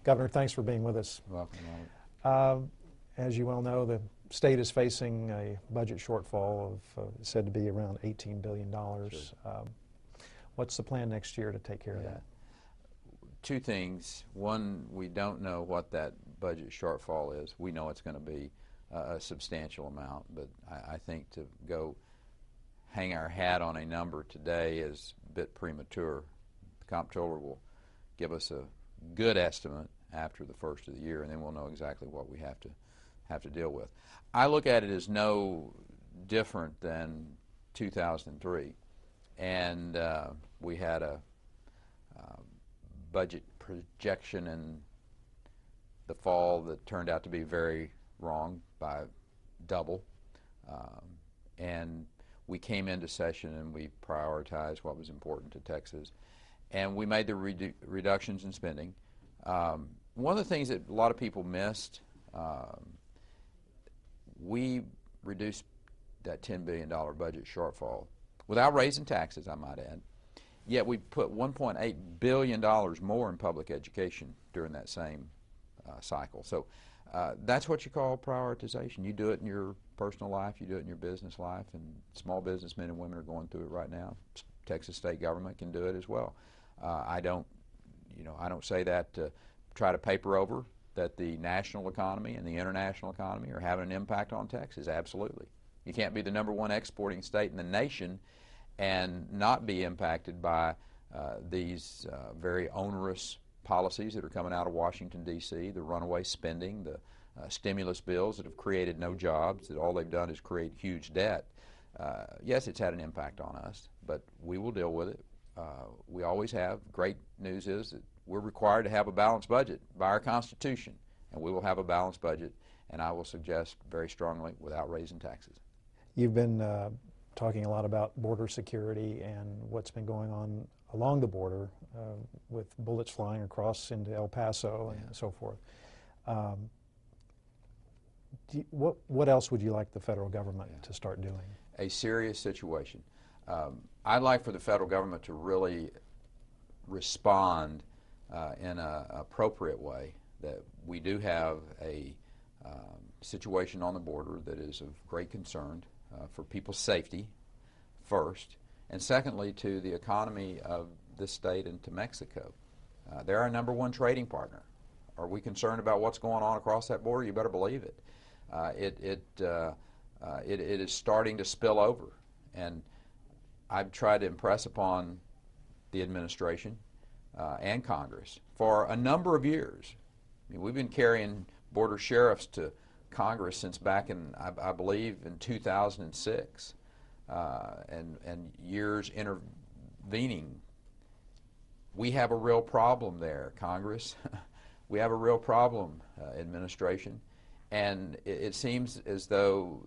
Governor, thanks for being with us. Welcome, Robert. As you well know, the state is facing a budget shortfall of said to be around $18 billion. Sure. What's the plan next year to take care of that? Two things. One, we don't know what that budget shortfall is. We know it's going to be a substantial amount, but I think to go hang our hat on a number today is a bit premature. The comptroller will give us a good estimate after the first of the year, and then we'll know exactly what we have to deal with. I look at it as no different than 2003, and we had a budget projection in the fall that turned out to be very wrong by double, and we came into session and we prioritized what was important to Texas, and we made the reductions in spending. One of the things that a lot of people missed, we reduced that $10 billion budget shortfall without raising taxes, I might add. Yet we put $1.8 billion more in public education during that same cycle. So that's what you call prioritization. You do it in your personal life, you do it in your business life, and small businessmen and women are going through it right now. Texas state government can do it as well. I don't say that to try to paper over that the national economy and the international economy are having an impact on Texas. Absolutely. You can't be the #1 exporting state in the nation and not be impacted by these very onerous policies that are coming out of Washington, D.C., the runaway spending, the stimulus bills that have created no jobs, that all they've done is create huge debt. Yes, it's had an impact on us, but we will deal with it. We always have. Great news is that we're required to have a balanced budget by our Constitution, and we will have a balanced budget, and I will suggest very strongly without raising taxes. You've been talking a lot about border security and what's been going on along the border with bullets flying across into El Paso and so forth. What else would you like the federal government to start doing? A serious situation. I'd like for the federal government to really respond in an appropriate way, that we do have a situation on the border that is of great concern for people's safety first, and secondly to the economy of this state and to Mexico. They're our #1 trading partner. Are we concerned about what's going on across that border? You better believe it. It is starting to spill over, and I've tried to impress upon the administration and Congress for a number of years. I mean, we've been carrying border sheriffs to Congress since back in, I believe, in 2006, and years intervening. We have a real problem there, Congress. We have a real problem, administration, and it seems as though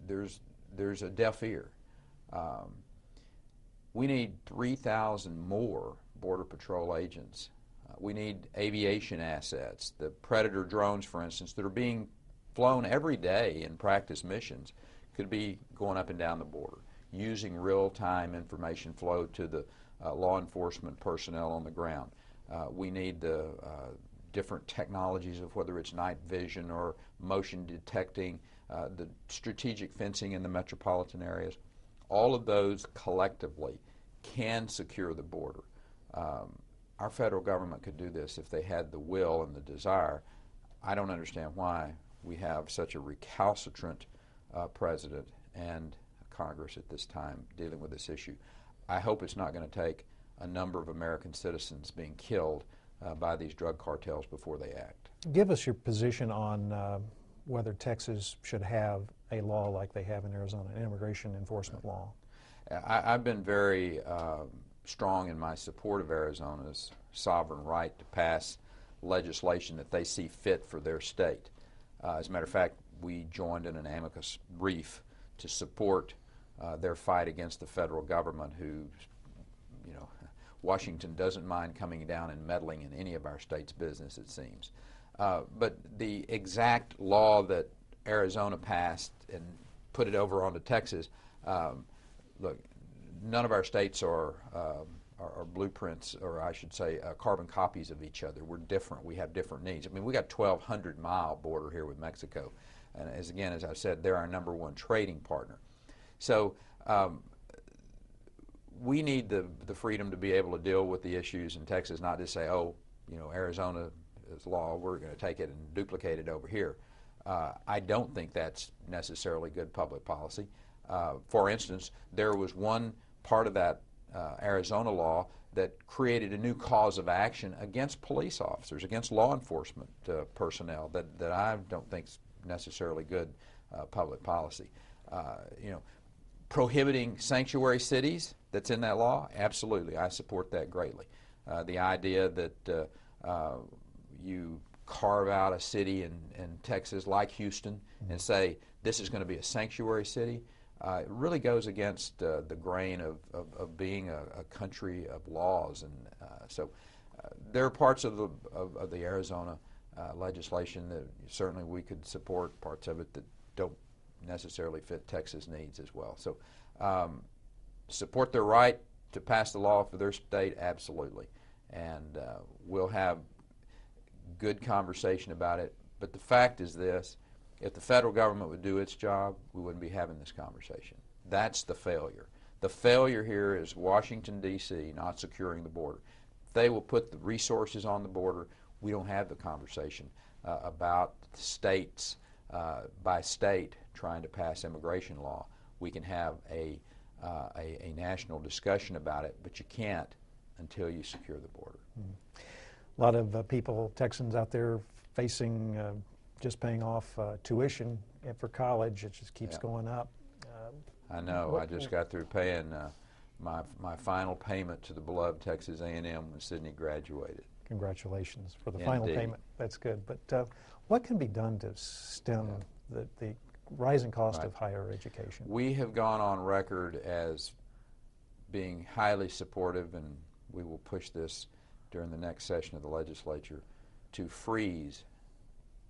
there's a deaf ear. We need 3,000 more Border Patrol agents. We need aviation assets. The Predator drones, for instance, that are being flown every day in practice missions could be going up and down the border, using real-time information flow to the law enforcement personnel on the ground. We need the different technologies of whether it's night vision or motion detecting, the strategic fencing in the metropolitan areas. All of those collectively can secure the border. Our federal government could do this if they had the will and the desire. I don't understand why we have such a recalcitrant president and Congress at this time dealing with this issue. I hope it's not going to take a number of American citizens being killed by these drug cartels before they act. Give us your position on whether Texas should have a law like they have in Arizona, an immigration enforcement law. I've been very strong in my support of Arizona's sovereign right to pass legislation that they see fit for their state. As a matter of fact, we joined in an amicus brief to support their fight against the federal government, who, Washington doesn't mind coming down and meddling in any of our state's business, it seems. But the exact law that Arizona passed and put it over onto Texas, look, none of our states are are blueprints, or I should say carbon copies of each other. We're different. We have different needs. I mean, we got 1,200-mile border here with Mexico. And as I said, they're our #1 trading partner. So we need the freedom to be able to deal with the issues in Texas, not just say, oh, you know, Arizona's law, we're going to take it and duplicate it over here. I don't think that's necessarily good public policy. For instance, there was one part of that Arizona law that created a new cause of action against police officers, against law enforcement personnel that I don't think is necessarily good public policy. You know, prohibiting sanctuary cities that's in that law, absolutely, I support that greatly. The idea that you carve out a city in Texas like Houston and say this is going to be a sanctuary city, it really goes against the grain of being a country of laws. And so there are parts of the Arizona legislation that certainly we could support, parts of it that don't necessarily fit Texas needs as well. So support their right to pass the law for their state, absolutely. And we'll have good conversation about it. But the fact is this: if the federal government would do its job, we wouldn't be having this conversation. That's the failure. The failure here is Washington, D.C. not securing the border. If they will put the resources on the border, we don't have the conversation about states by state trying to pass immigration law. We can have a national discussion about it, but you can't until you secure the border. A lot of people, Texans out there, facing just paying off tuition for college. It just keeps going up. I know. I just got through paying my final payment to the beloved Texas A&M when Sydney graduated. Congratulations for the final payment. That's good. But what can be done to stem the rising cost of higher education? We have gone on record as being highly supportive, and we will push this during the next session of the legislature, to freeze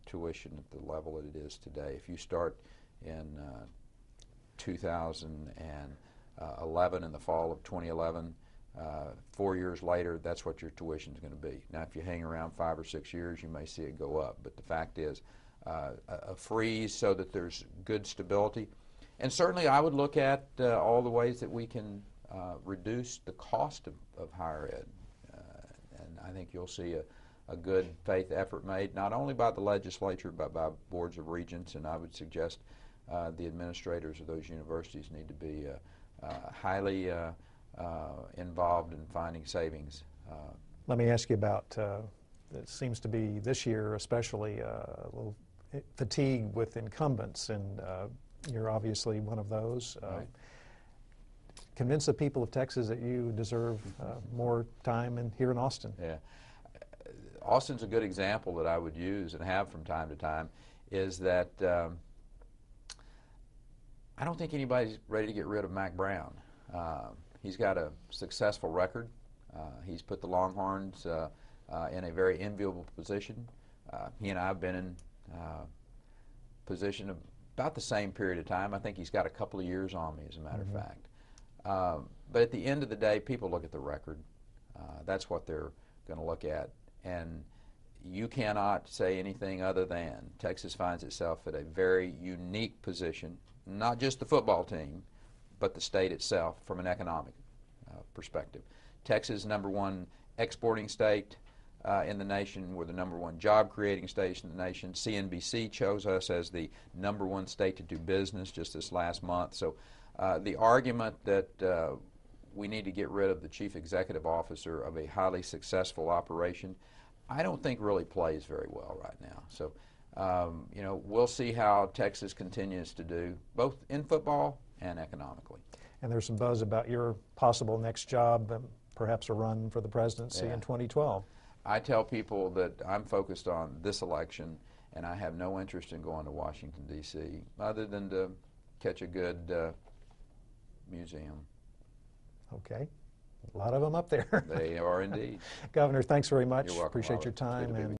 tuition at the level that it is today. If you start in 2011, in the fall of 2011, 4 years later, that's what your tuition is going to be. Now, if you hang around 5 or 6 years, you may see it go up. But the fact is, a freeze so that there's good stability. And certainly I would look at all the ways that we can reduce the cost of higher ed. And I think you'll see a good faith effort made, not only by the legislature, but by boards of regents. And I would suggest the administrators of those universities need to be highly involved in finding savings. Let me ask you about, it seems to be this year especially a little fatigue with incumbents, and you're obviously one of those. Right. Convince the people of Texas that you deserve more time here in Austin. Yeah. Austin's a good example that I would use and have from time to time, is that I don't think anybody's ready to get rid of Mack Brown. He's got a successful record. He's put the Longhorns in a very enviable position. He and I have been in position of about the same period of time. I think he's got a couple of years on me, as a matter of fact. But at the end of the day, people look at the record. That's what they're going to look at. And you cannot say anything other than Texas finds itself at a very unique position, not just the football team, but the state itself from an economic perspective. Texas is #1 exporting state in the nation. We're the #1 job-creating state in the nation. CNBC chose us as the #1 state to do business just this last month. So the argument that we need to get rid of the chief executive officer of a highly successful operation, I don't think really plays very well right now. So, you know, we'll see how Texas continues to do, both in football and economically. And there's some buzz about your possible next job, perhaps a run for the presidency in 2012. I tell people that I'm focused on this election, and I have no interest in going to Washington, D.C., other than to catch a good museum. Okay. A lot of them up there. They are indeed. Governor, thanks very much. You're welcome, Appreciate Robert. your time.